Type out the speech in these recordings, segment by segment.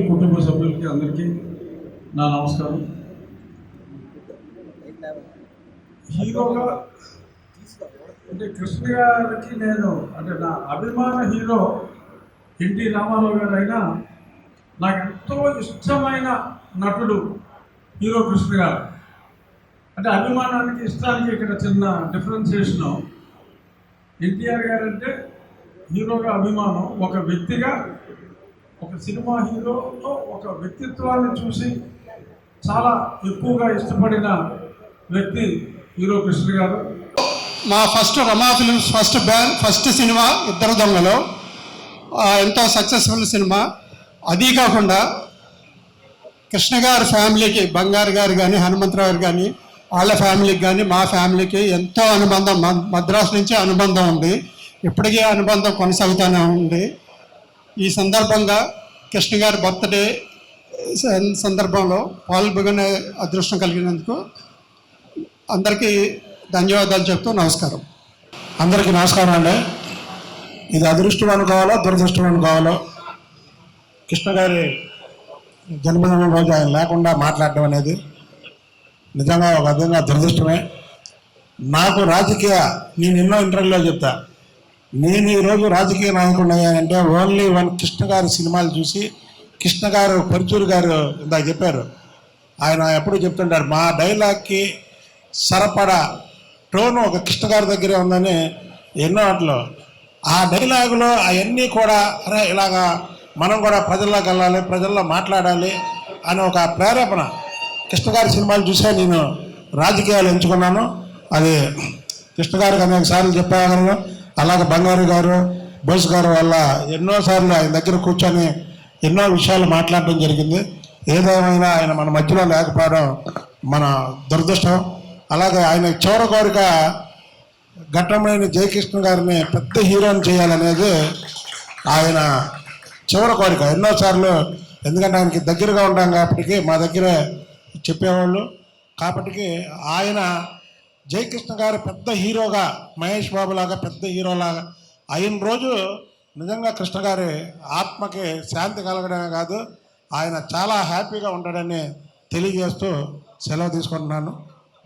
కుటుంబ సభ్యులకి అందరికీ నా నమస్కారం. హీరోగా అంటే కృష్ణ గారికి నేను అంటే నా అభిమాన హీరో ఎన్టీ రామారావు గారు అయినా నాకు ఎంతో ఇష్టమైన నటుడు హీరో కృష్ణ గారు. అంటే అభిమానానికి ఇష్టానికి ఇక్కడ చిన్న డిఫరెన్సియేషను. ఎన్టీఆర్ గారు అంటే హీరోగా అభిమానం, ఒక వ్యక్తిగా ఒక సినిమా హీరోతో ఒక వ్యక్తిత్వాన్ని చూసి చాలా ఎక్కువగా ఇష్టపడిన వ్యక్తి హీరో కృష్ణ గారు. మా ఫస్ట్ రమా ఫిల్మ్స్ ఫస్ట్ సినిమా ఇద్దరు దొంగలు ఎంతో సక్సెస్ఫుల్ సినిమా. అదీ కాకుండా కృష్ణ గారి ఫ్యామిలీకి, బంగారు గారు కానీ హనుమంతరావు గారు కానీ వాళ్ళ ఫ్యామిలీకి కానీ మా ఫ్యామిలీకి ఎంతో అనుబంధం, మద్రాసు నుంచి అనుబంధం ఉంది. ఇప్పటికీ అనుబంధం కొనసాగుతూనే ఉంది. ఈ సందర్భంగా కృష్ణ గారి బర్త్డే సందర్భంలో పాల్గొనే అదృష్టం కలిగినందుకు అందరికీ ధన్యవాదాలు చెప్తూ నమస్కారం. అందరికీ నమస్కారం అండి. ఇది అదృష్టం అనుకోవాలో దురదృష్టం అనుకోవాలో, కృష్ణ గారి జన్మదినం రోజు ఆయన లేకుండా మాట్లాడడం అనేది నిజంగా ఒక విధంగా దురదృష్టమే. నాకు నేను ఎన్నో ఇంటర్వ్యూలో చెప్తా, నేను ఈరోజు రాజకీయ నాయకుడు అయ్యానంటే ఓన్లీ వన్ కృష్ణ గారి సినిమాలు చూసి. కృష్ణ గారు పరుచూరు గారు ఇందాక చెప్పారు, ఆయన ఎప్పుడు చెప్తుంటారు మా డైలాగ్కి సరపడా టోను ఒక కృష్ణ గారి దగ్గరే ఉందని ఎన్నో వాటిలో. ఆ డైలాగులో అవన్నీ కూడా అరే ఇలాగా మనం కూడా ప్రజల్లోకి వెళ్ళాలి, ప్రజల్లో మాట్లాడాలి అని ఒక ప్రేరేపణ కృష్ణ గారి సినిమాలు చూసే నేను రాజకీయాలు ఎంచుకున్నాను. అది కృష్ణ గారికి అనేక సార్లు చెప్పాను. అలాగే బంగారు గారు, బోస్ గారు వల్ల ఎన్నోసార్లు ఆయన దగ్గర కూర్చొని ఎన్నో విషయాలు మాట్లాడడం జరిగింది. ఏదేమైనా ఆయన మన మధ్యలో లేకపోవడం మన దురదృష్టం. అలాగే ఆయన చివరి కోరిక ఘట్టమైన జయకృష్ణ గారిని పెద్ద హీరోని చేయాలనేది ఆయన చివరి కోరిక. ఎన్నోసార్లు, ఎందుకంటే ఆయనకి దగ్గరగా ఉంటాం కాబట్టి మా దగ్గరే చెప్పేవాళ్ళు కాబట్టి ఆయన జయకృష్ణ గారు పెద్ద హీరోగా, మహేష్ బాబు లాగా పెద్ద హీరోలాగా అయిన రోజు నిజంగా కృష్ణ గారి ఆత్మకి శాంతి కలగడమే కాదు, ఆయన చాలా హ్యాపీగా ఉంటాడని తెలియజేస్తూ సెలవు తీసుకుంటున్నాను.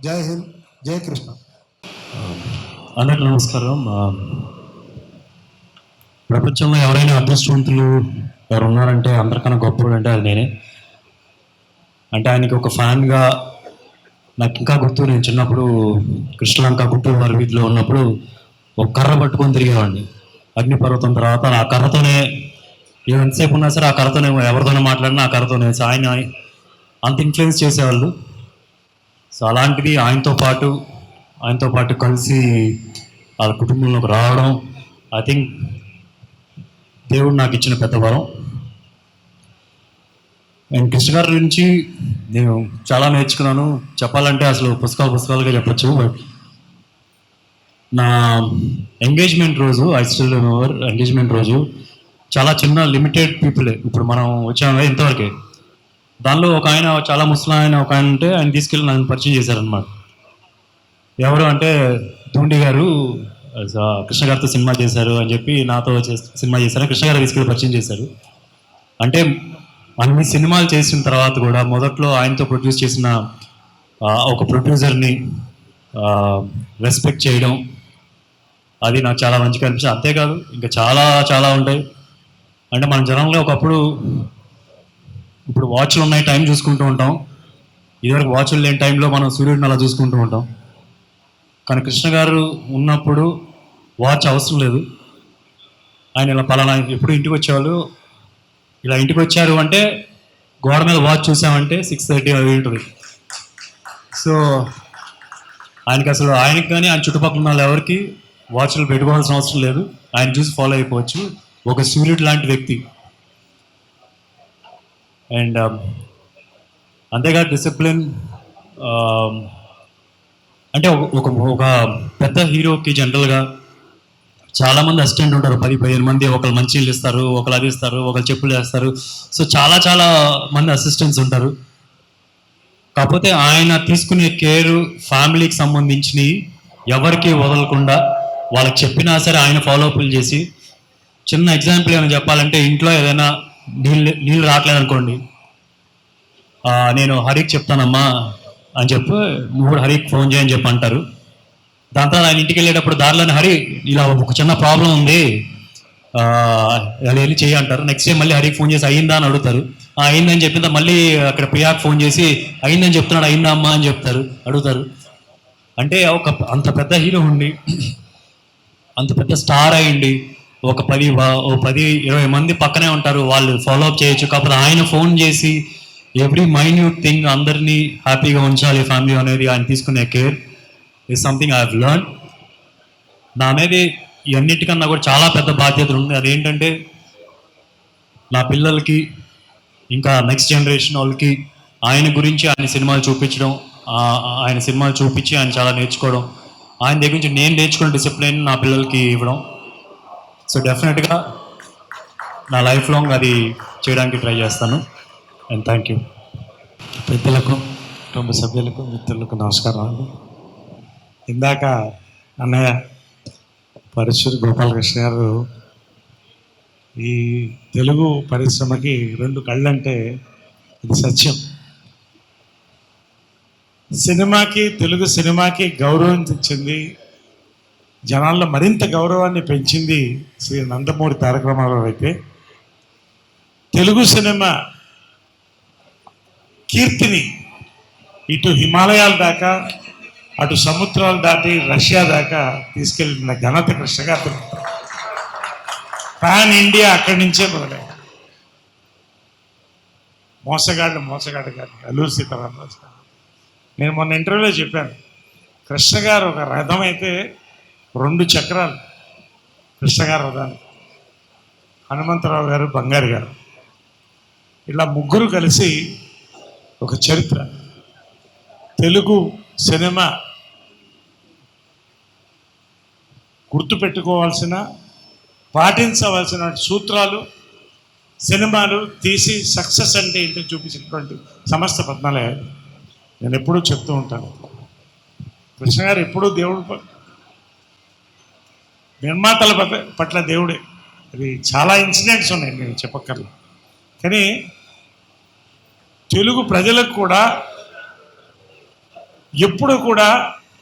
జై హింద్, జై కృష్ణ. అందరికీ నమస్కారం. ప్రపంచంలో ఎవరైనా అదృష్టవంతులు ఎవరు ఉన్నారంటే అందరికన్నా గొప్పవాడు అంటే అది నేనే. అంటే ఆయనకి ఒక ఫ్యాన్గా నాకు ఇంకా గుర్తు, నేను చిన్నప్పుడు కృష్ణలంక గుంటూరు వారి వీధిలో ఉన్నప్పుడు ఒక కర్ర పట్టుకొని తిరిగేవాడిని. అగ్నిపర్వతం తర్వాత ఆ కర్రతోనే ఎంతసేపు ఉన్నా సరే ఆ కర్రతోనే ఎవరితోనే మాట్లాడినా ఆ కర్రతోనే ఆయన అంత ఇన్ఫ్లుయెన్స్ చేసేవాళ్ళు. సో అలాంటిది ఆయనతో పాటు కలిసి వాళ్ళ కుటుంబంలోకి రావడం ఐ థింక్ దేవుడు నాకు ఇచ్చిన పెద్ద వరం. నేను కృష్ణ గారి నుంచి నేను చాలా నేర్చుకున్నాను. చెప్పాలంటే అసలు పుస్తకాలుగా చెప్పచ్చు. బట్ నా ఎంగేజ్మెంట్ రోజు, ఐ స్టిల్ రిమెంబర్ ఎంగేజ్మెంట్ రోజు చాలా చిన్న లిమిటెడ్ పీపులే, ఇప్పుడు మనం వచ్చాము ఇంతవరకే. దానిలో ఒక ఆయన, చాలా ముసలాయన ఒక ఆయన ఉంటే ఆయన తీసుకెళ్ళి నన్ను పరిచయం చేశారనమాట. ఎవరు అంటే ధూండి గారు కృష్ణ గారితో సినిమా చేశారు అని చెప్పి నాతో సినిమా చేశారు. కృష్ణ గారు తీసుకెళ్ళి పరిచయం చేశారు. అంటే అన్ని సినిమాలు చేసిన తర్వాత కూడా మొదట్లో ఆయనతో ప్రొడ్యూస్ చేసిన ఒక ప్రొడ్యూసర్ని రెస్పెక్ట్ చేయడం అది నాకు చాలా మంచిగా అనిపించింది. అంతేకాదు ఇంకా చాలా చాలా ఉంటాయి. అంటే మన జనంలో ఒకప్పుడు, ఇప్పుడు వాచ్లు ఉన్నాయి, టైం చూసుకుంటూ ఉంటాం. ఇదివరకు వాచ్లు లేని టైంలో మనం సూర్యుడిని అలా చూసుకుంటూ ఉంటాం. కానీ కృష్ణ గారు ఉన్నప్పుడు వాచ్ అవసరం లేదు. ఆయన ఇలా పలానా ఎప్పుడు ఇంటికి వచ్చేవాళ్ళు, ఇలా ఇంటికి వచ్చారు అంటే గోడ మీద వాచ్ చూసామంటే 6:30 అవి ఉంటుంది. సో ఆయనకి కానీ ఆయన చుట్టుపక్కల ఉన్న వాళ్ళు ఎవరికి వాచ్లు పెట్టుకోవాల్సిన అవసరం లేదు. ఆయన చూసి ఫాలో అయిపోవచ్చు. ఒక సూర్యుడు లాంటి వ్యక్తి. అండ్ అంతేగా డిసిప్లిన్. అంటే ఒక పెద్ద హీరోకి జనరల్గా చాలామంది అసిస్టెంట్ ఉంటారు, 10-15 మంది. ఒకళ్ళు మంచినీళ్ళు ఇస్తారు, ఒకళ్ళు అది ఇస్తారు, ఒకళ్ళు చెప్పులు వేస్తారు. సో చాలా మంది అసిస్టెంట్స్ ఉంటారు. కాకపోతే ఆయన తీసుకునే కేరు ఫ్యామిలీకి సంబంధించినవి ఎవరికి వదలకుండా వాళ్ళకి చెప్పినా సరే ఆయన ఫాలోఅప్లు చేసి. చిన్న ఎగ్జాంపుల్ ఏమైనా చెప్పాలంటే, ఇంట్లో ఏదైనా నీళ్ళు రావట్లేదు అనుకోండి, నేను హరికి చెప్తానమ్మా అని చెప్పి నువ్వు కూడా హరికి ఫోన్ చేయని చెప్పి అంటారు. దాని తర్వాత ఆయన ఇంటికి వెళ్ళేటప్పుడు దారిలోనే హరి ఇలా ఒక చిన్న ప్రాబ్లం ఉంది అది వెళ్ళి చేయి అంటారు. నెక్స్ట్ డే మళ్ళీ హరికి ఫోన్ చేసి అయిందా అని అడుగుతారు. అయిందని చెప్పిన మళ్ళీ అక్కడ ప్రియాకి ఫోన్ చేసి అయిందని చెప్తున్నాడు, అయిందా అమ్మా అని అడుగుతారు. అంటే అంత పెద్ద హీరో ఉండి అంత పెద్ద స్టార్ అయ్యండి ఒక 10-20 మంది పక్కనే ఉంటారు, వాళ్ళు ఫాలో అప్ చేయొచ్చు. కాకపోతే ఆయన ఫోన్ చేసి ఎవ్రీ మైన్యూట్ థింగ్ అందరినీ హ్యాపీగా ఉంచాలి ఫ్యామిలీ అనేది ఆయన తీసుకునే care is something I have learn. నా అనేది ఇవన్నిటికన్నా కూడా చాలా పెద్ద బాధ్యత ఉంది. అదేంటంటే నా పిల్లలకి ఇంకా నెక్స్ట్ జనరేషన్ వాళ్ళకి ఆయన గురించి ఆయన సినిమాలు చూపించడం, ఆయన సినిమాలు చూపించి ఆయన చాలా నేర్చుకోవడం, ఆయన దగ్గర నుంచి నేను నేర్చుకున్న డిసిప్లిన్ నా పిల్లలకి ఇవ్వడం. సో డెఫినెట్గా నా లైఫ్ లాంగ్ అది చేయడానికి ట్రై చేస్తాను. And thank you. పెద్దలకు, కుటుంబ సభ్యులకు, మిత్రులకు నమస్కారం అండి. ఇందాక అన్నయ్య పరశురు గోపాలకృష్ణ గారు ఈ తెలుగు పరిశ్రమకి 2 కళ్ళంటే ఇది సత్యం. సినిమాకి, తెలుగు సినిమాకి గౌరవం తెచ్చింది, జనాల్లో మరింత గౌరవాన్ని పెంచింది శ్రీ నందమూరి తారక రామారావు అయితే, తెలుగు సినిమా కీర్తిని ఇటు హిమాలయాల దాకా అటు సముద్రాలు దాటి రష్యా దాకా తీసుకెళ్ళిన ఘనత కృష్ణ గారు. పాన్ ఇండియా అక్కడి నుంచే మొదలైంది. మోసగాడు గారు అల్లూరి సీతారామరాజు గారు. నేను మొన్న ఇంటర్వ్యూలో చెప్పాను, కృష్ణ గారు ఒక రథం అయితే 2 చక్రాలు కృష్ణ గారు రథానికి, హనుమంతరావు గారు, బంగారు గారు, ఇలా ముగ్గురు కలిసి ఒక చరిత్ర. తెలుగు సినిమా గుర్తుపెట్టుకోవాల్సిన, పాటించవలసిన సూత్రాలు, సినిమాలు తీసి సక్సెస్ అంటే ఏంటో చూపించినటువంటి సంస్థ పద్మాలయాలు. నేను ఎప్పుడూ చెప్తూ ఉంటాను, కృష్ణ గారు ఎప్పుడూ దేవుడు నిర్మాతల పట్ల దేవుడే. అది చాలా ఇన్సిడెంట్స్ ఉన్నాయి, నేను చెప్పక్కర్లేదు. కానీ తెలుగు ప్రజలకు కూడా ఎప్పుడు కూడా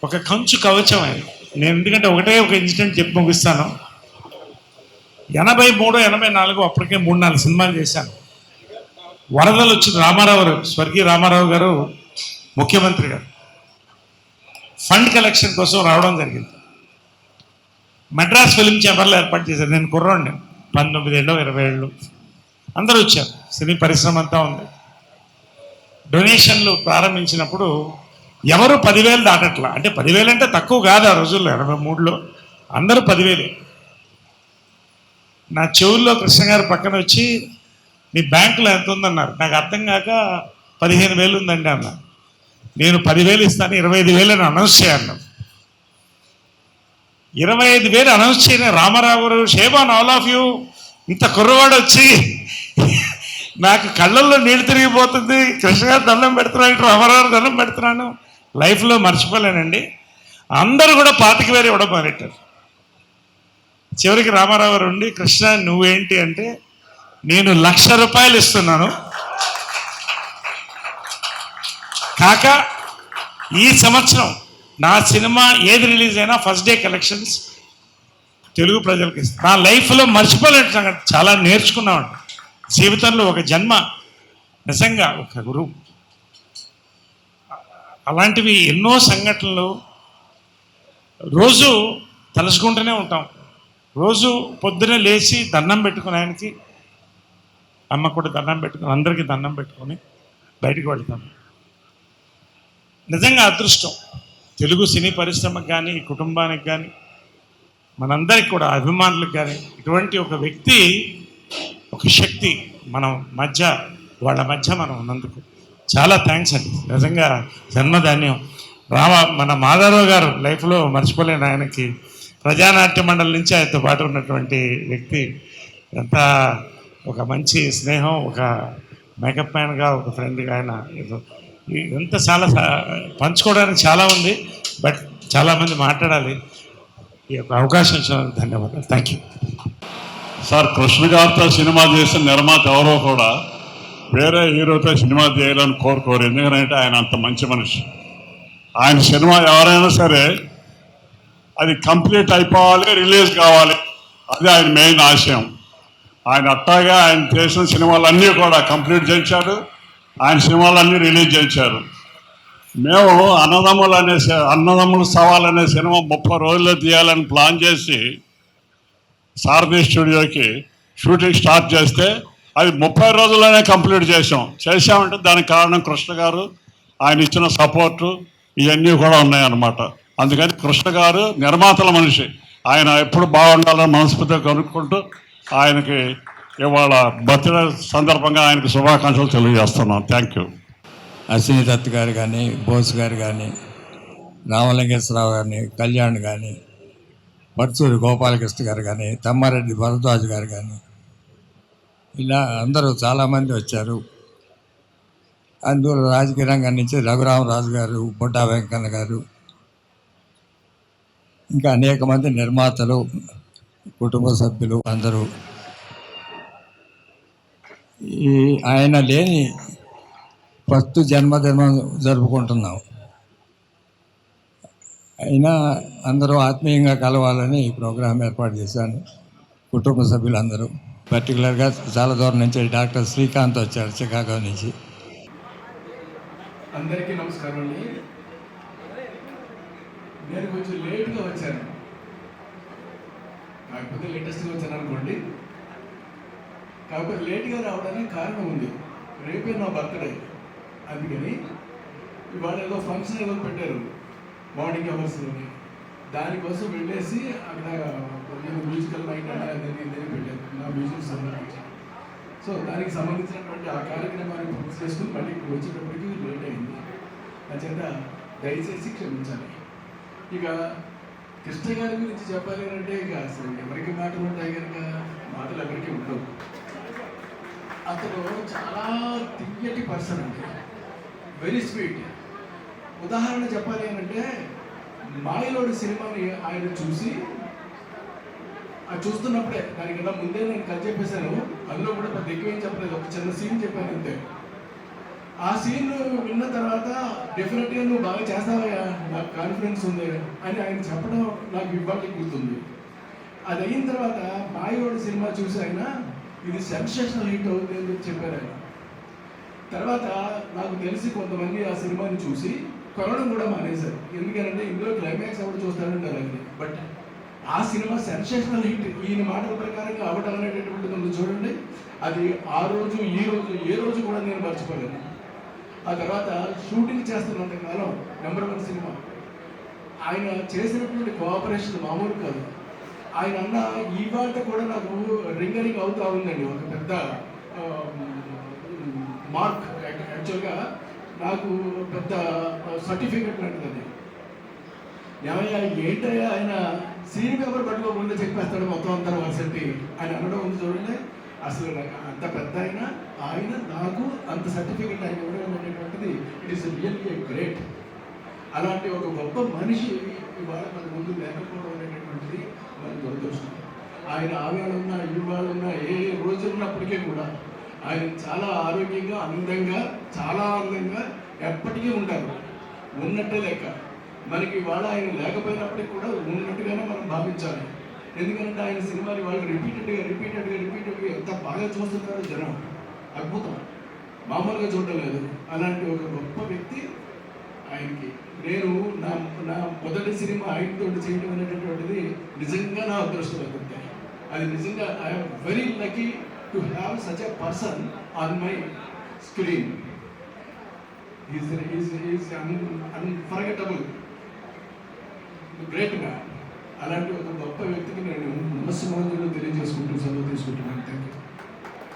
ఒక కంచు కవచం ఆయన. నేను ఎందుకంటే ఒక ఇన్సిడెంట్ చెప్పి ముగిస్తాను. 83, 84 అప్పటికే 3-4 సినిమాలు చేశాను. వరదలు వచ్చింది. రామారావు గారు, స్వర్గీయ రామారావు గారు ముఖ్యమంత్రి గారు ఫండ్ కలెక్షన్ కోసం రావడం జరిగింది. మద్రాస్ ఫిల్మ్ ఛాంబర్లో ఏర్పాటు చేశారు. నేను కుర్రోండి, 19 ఏళ్ళు 20 ఏళ్ళు, అందరూ వచ్చారు. సినీ పరిశ్రమ అంతా ఉంది. డొనేషన్లు ప్రారంభించినప్పుడు ఎవరు 10,000 దాటట్లా. అంటే 10,000 అంటే తక్కువ కాదు ఆ రోజుల్లో, 83లో అందరూ 10,000. నా చెవుల్లో కృష్ణ గారు పక్కన వచ్చి మీ బ్యాంకులో ఎంత ఉందన్నారు. నాకు అర్థం కాక 15,000 ఉందండి అన్న. నేను 10,000 ఇస్తాను, 25,000 అని అనౌన్స్ చేయను. 25,000 అనౌన్స్ చేయని రామారావు గారు, షేబాన్ ఆల్ ఆఫ్ యూ, ఇంత కుర్రవాడు వచ్చి నాకు కళ్ళల్లో నీళ్ళు తిరిగిపోతుంది. కృష్ణ గారు దండం పెడుతున్నాను, రామారావు దండం పెడుతున్నాను. లైఫ్లో మర్చిపోలేనండి. అందరూ కూడా 25,000 ఇవ్వడం మొదలెట్టారు. చివరికి రామారావు గారు ఉండి, కృష్ణ నువ్వేంటి అంటే, నేను ₹1,00,000 ఇస్తున్నాను కాక ఈ సంవత్సరం నా సినిమా ఏది రిలీజ్ అయినా ఫస్ట్ డే కలెక్షన్స్ తెలుగు ప్రజలకు ఇస్తాను. నా లైఫ్లో మర్చిపోలేని సంగతి, చాలా నేర్చుకున్నామండి జీవితంలో. ఒక జన్మ నిజంగా ఒక గురువు. అలాంటివి ఎన్నో సంఘటనలు రోజు తలుచుకుంటూనే ఉంటాం. రోజు పొద్దునే లేచి దండం పెట్టుకుని, ఆయనకి అమ్మ కూడా దండం పెట్టుకుని, అందరికీ దండం పెట్టుకొని బయటికి వెళ్తాం. నిజంగా అదృష్టం. తెలుగు సినీ పరిశ్రమకు కానీ, కుటుంబానికి కానీ, మనందరికి కూడా అభిమానులకు కానీ ఇటువంటి ఒక వ్యక్తి, ఒక శక్తి మనం మధ్య, వాళ్ళ మధ్య మనం ఉన్నందుకు చాలా థ్యాంక్స్ అండి. నిజంగా జన్మధాన్యం. మన మాధవరావు గారు లైఫ్లో మర్చిపోలేని, ఆయనకి ప్రజానాట్య మండలి నుంచి ఆయనతో పాటు ఉన్నటువంటి వ్యక్తి. ఎంత ఒక మంచి స్నేహం, ఒక మేకప్ మ్యాన్గా, ఒక ఫ్రెండ్గా ఆయన. ఎంత చాలా పంచుకోవడానికి చాలా ఉంది, బట్ చాలామంది మాట్లాడాలి. ఈ యొక్క అవకాశం ఇచ్చినందుకు ధన్యవాదాలు. Thank you. సార్ కృష్ణ గారితో సినిమా చేసిన నిర్మాత ఎవరో కూడా వేరే హీరోతో సినిమా చేయాలని కోరుకోరు. ఎందుకంటే ఆయన అంత మంచి మనిషి. ఆయన సినిమా ఎవరైనా సరే అది కంప్లీట్ అయిపోవాలి, రిలీజ్ కావాలి, అది ఆయన మెయిన్ ఆశయం. ఆయన అట్టాగా ఆయన చేసిన సినిమాలన్నీ కూడా కంప్లీట్ చేయించాడు. ఆయన సినిమాలన్నీ రిలీజ్ చేయించారు. మేము అన్నదమ్ముల సవాల్ అనే సినిమా 30 రోజుల్లో తీయాలని ప్లాన్ చేసి సారథి స్టూడియోకి షూటింగ్ స్టార్ట్ చేస్తే అది 30 రోజుల్లోనే కంప్లీట్ చేసామంటే దానికి కారణం కృష్ణ గారు, ఆయన ఇచ్చిన సపోర్టు ఇవన్నీ కూడా ఉన్నాయన్నమాట. అందుకని కృష్ణ గారు నిర్మాతల మనిషి. ఆయన ఎప్పుడు బాగుండాలని మనస్ఫూర్తిగా కనుక్కుంటూ ఆయనకి ఇవాళ బర్త్డే సందర్భంగా ఆయనకు శుభాకాంక్షలు తెలియజేస్తున్నాం. Thank you. అశ్విని దత్ గారు కానీ, బోస్ గారు కానీ, రామలింగేశ్వరరావు గారిని, కళ్యాణ్ కానీ, పర్చూరి గోపాలకృష్ణ గారు కానీ, తమ్మారెడ్డి భరద్వాజ్ గారు కానీ, ఇలా అందరూ చాలామంది వచ్చారు. అందులో రాజకీయ రంగం నుంచి రఘురామరాజు గారు, బొడ్డా వెంకన్న గారు, ఇంకా అనేక మంది నిర్మాతలు, కుటుంబ సభ్యులు అందరూ ఈ ఆయన లేని ఫస్ట్ జన్మదినం జరుపుకుంటున్నాం. అయినా అందరూ ఆత్మీయంగా కలవాలని ఈ ప్రోగ్రాం ఏర్పాటు చేశాను. కుటుంబ సభ్యులందరూ, పర్టికులర్గా చాలా దూరం నుంచి డాక్టర్ శ్రీకాంత్ వచ్చారు, చికాగో నుంచి. అందరికీ నమస్కారం అండి. నేను కొంచెం లేట్గా వచ్చాను, కాకపోతే లేటెస్ట్గా వచ్చాను అనుకోండి. కాకపోతే లేట్గా రావడానికి కారణం ఉంది. రేపే నా బర్త్డే, అందుకని ఇవాళ ఏదో ఫంక్షన్ ఏదో పెట్టారు మార్నింగ్ అవర్స్లోని. దానికోసం వెళ్ళేసి అక్కడ మ్యూజికల్ నైట్ అనేది పెట్టారు నా మ్యూజిక్ సంబంధించి. సో దానికి సంబంధించినటువంటి ఆ కార్యక్రమాన్ని పూర్తి చేసుకుని మళ్ళీ ఇక్కడ వచ్చేటప్పటికి లేట్ అయింది. అంచేత దయచేసి క్షమించాలి. ఇక కృష్ణ గారి గురించి చెప్పాలి అంటే ఇక అసలు ఎవరికి మాటలు ఉంటాయి కనుక మాటలు ఎవరికి ఉండవు. అతను చాలా తియ్యటి పర్సన్ అండి, వెరీ స్వీట్. ఉదాహరణ చెప్పాలి అంటే మాయలోడి సినిమాని ఆయన చూసి చూస్తున్నప్పుడే, దానికన్నా ముందే నేను కథ చెప్పేశాను, అందులో కూడా పెద్ద ఎక్కువ ఏం చెప్పలేదు, ఒక చిన్న సీన్ చెప్పాను అంతే. ఆ సీన్ విన్న తర్వాత డెఫినెట్గా నువ్వు బాగా చేస్తావా, నాకు కాన్ఫిడెన్స్ ఉంది అని ఆయన చెప్పడం నాకు ఇవ్వాలి గుర్తుంది. అది అయిన తర్వాత మాయలోడి సినిమా చూసి ఆయన ఇది సెన్సేషనల్ హిట్ అవుతుంది అని చెప్పారు ఆయన. తర్వాత నాకు తెలిసి కొంతమంది ఆ సినిమాని చూసి కొనడం కూడా మానేశారు. ఎందుకంటే ఇందులో క్లైమాక్స్ ఎవరు చూస్తారంటారు అది. బట్ ఆ సినిమా సెన్సేషనల్ హిట్ ఈయన మాటల ప్రకారంగా అవడం అనేటటువంటిది ఉంది చూడండి. అది ఆ రోజు ఈ రోజు ఏ రోజు కూడా నేను మర్చిపోలేను. ఆ తర్వాత షూటింగ్ చేస్తున్నంత కాలం నెంబర్ 1 సినిమా. ఆయన చేసినటువంటి కోఆపరేషన్ మామూలు కాదు. ఆయన అన్న ఇవాళ కూడా నాకు రింగరింగ్ అవుతూ ఉందండి ఒక పెద్ద మార్క్. యాక్చువల్గా నాకు పెద్ద సర్టిఫికెట్ లాంటిది. ఏమయ్యా ఏంటయ్యా ఆయన సీన్ పేపర్ పట్టుకోకుండా చెప్పేస్తాడు మొత్తం అంతా వర్సెంటి ఆయన అనడం ఉంది చూడండి. అసలు నాకు అంత పెద్ద ఆయన నాకు అంత సర్టిఫికెట్ ఆయన ఇవ్వడం అనేటువంటిది ఇట్ ఈస్ రియల్లీ గ్రేట్. అలాంటి ఒక గొప్ప మనిషి ఇవాళ మన ముందు లేకపోవడం అనేటటువంటిది మనకు దురదృష్టం. ఆయన ఆవేళ ఉన్నా ఇవాళ ఉన్నా ఏ రోజు ఉన్నప్పటికీ కూడా ఆయన చాలా ఆరోగ్యంగా చాలా ఆనందంగా ఎప్పటికీ ఉంటారు. ఉన్నట్టే లెక్క. మనకి ఇవాళ ఆయన లేకపోయినప్పటికీ కూడా ఉన్నట్టుగానే మనం భావించాలి. ఎందుకంటే ఆయన సినిమాలు వాళ్ళు రిపీటెడ్గా ఎంత బాగా చూస్తున్నారో జనం, అద్భుతం, మామూలుగా చూడడం లేదు. అలాంటి ఒక గొప్ప వ్యక్తి ఆయనకి నేను నా మొదటి సినిమా ఆయనతో చేయడం అనేటటువంటిది నిజంగా నా అదృష్టం అవుతుంది. అది నిజంగా I'm very lucky to have such a person on my screen. Is unforgettable, great man. అలాంటి ఒక గొప్ప వ్యక్తికి నేను నమస్కారాలు తెలియజేసుకుంటూ సెలవు తీసుకుంటున్నాను. Thank you.